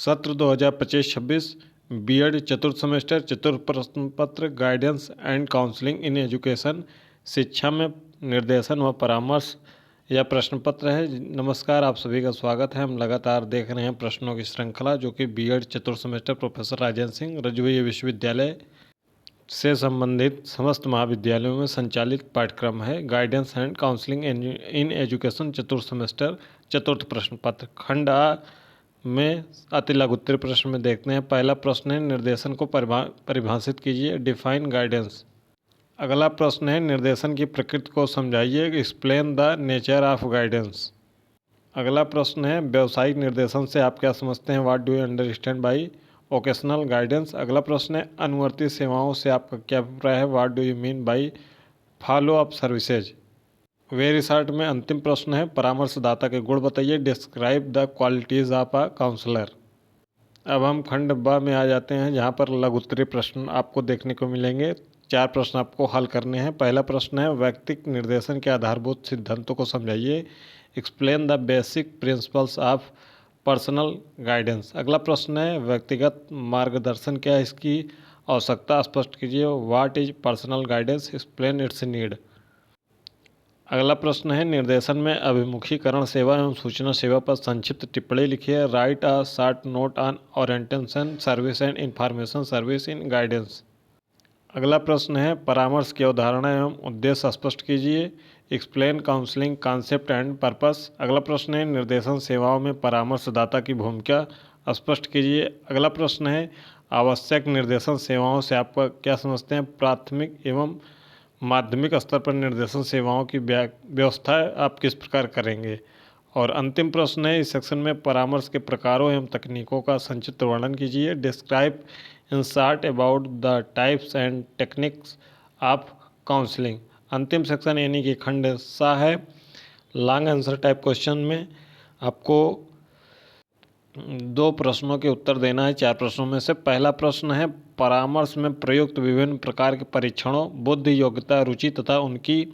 सत्र 2025-26 बीएड चतुर्थ सेमेस्टर चतुर्थ प्रश्न पत्र guidance and counselling in education शिक्षा में निर्देशन व परामर्श यह प्रश्न पत्र है। नमस्कार, आप सभी का स्वागत है। हम लगातार देख रहे हैं प्रश्नों की श्रृंखला जो कि बीएड चतुर्थ सेमेस्टर प्रोफेसर राजेंद्र सिंह रजूरी विश्वविद्यालय से संबंधित समस्त महाविद्यालयों में संचालित पाठ्यक्रम है। Guidance and counselling in education चतुर्थ सेमेस्टर चतुर्थ प्रश्न पत्र खंड आ में अति लघु उत्तरीय प्रश्न में देखते हैं। पहला प्रश्न है निर्देशन को परिभाषित कीजिए, डिफाइन गाइडेंस। अगला प्रश्न है निर्देशन की प्रकृति को समझाइए, explain the nature of guidance. अगला प्रश्न है व्यावसायिक निर्देशन से आप क्या समझते हैं, what do you understand by vocational guidance. अगला प्रश्न है अनुवर्ती सेवाओं से आपका क्या अभिप्राय है, what do you mean by follow up services. Very short में अंतिम प्रश्न है परामर्शदाता के गुण बताइए, describe the qualities of a counsellor. अब हम खंड ब में आ जाते हैं जहां पर लघु उत्तरीय प्रश्न आपको देखने को मिलेंगे। 4 प्रश्न आपको हल करने हैं। पहला प्रश्न है व्यक्तिगत निर्देशन के आधारभूत सिद्धांतों को समझाइए, explain the basic principles of personal guidance. अगला प्रश्न है व्यक्तिगत मार्गदर्शन क्या है, इसकी आवश्यकता स्पष्ट कीजिए, what is personal guidance, explain it's need. अगला प्रश्न है निर्देशन में अभिमुखीकरण सेवा एवं सूचना सेवा पर संक्षिप्त टिप्पणी लिखिए, right a short note on orientation service and information service in guidance. अगला प्रश्न है परामर्श की अवधारणा एवं उद्देश्य स्पष्ट कीजिए, explain counselling concept and purpose. अगला प्रश्न है निर्देशन सेवाओं में परामर्शदाता की भूमिका स्पष्ट कीजिए। अगला प्रश्न है आवश्यक निर्देशन सेवाओं से आप क्या समझते हैं, प्राथमिक एवं माध्यमिक स्तर पर निर्देशन सेवाओं की व्यवस्था आप किस प्रकार करेंगे। और अंतिम प्रश्न है इस सेक्शन में परामर्श के प्रकारों एवं तकनीकों का संक्षिप्त वर्णन कीजिए, describe in short about the types and techniques of counselling. अंतिम सेक्शन यानी कि खंड सा है। लॉन्ग आंसर टाइप क्वेश्चन में आपको 2 प्रश्नों के उत्तर देना है 4 प्रश्नों में से। पहला प्रश्न है परामर्श में प्रयुक्त विभिन्न प्रकार के परीक्षणों, बुद्धि, योग्यता, रुचि तथा उनकी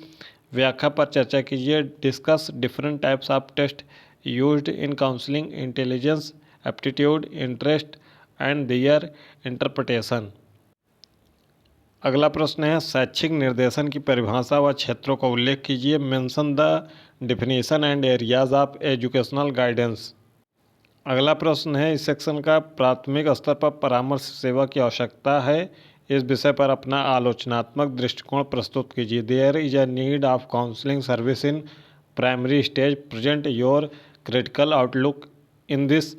व्याख्या पर चर्चा कीजिए, discuss different types of test used in counselling, intelligence, aptitude, interest and their interpretation. अगला प्रश्न है शैक्षिक निर्देशन की परिभाषा व क्षेत्रों का उल्लेख कीजिए, mention the definition and areas of educational guidance. अगला प्रश्न है इस सेक्शन का प्राथमिक स्तर पर परामर्श सेवा की आवश्यकता है, इस विषय पर अपना आलोचनात्मक दृष्टिकोण प्रस्तुत कीजिए, there is a need of counselling service in primary stage, present your critical outlook in this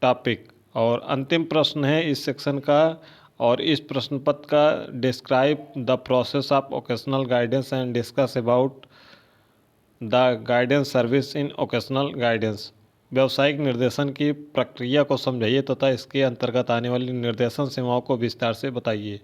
topic. और अंतिम प्रश्न है इस सेक्शन का और इस प्रश्न पत्र का, describe the process of vocational guidance and discuss about the guidance service in vocational guidance. व्यावसायिक निर्देशन की प्रक्रिया को समझाइए तथा इसके अंतर्गत आने वाली निर्देशन सेवाओं को विस्तार से बताइए।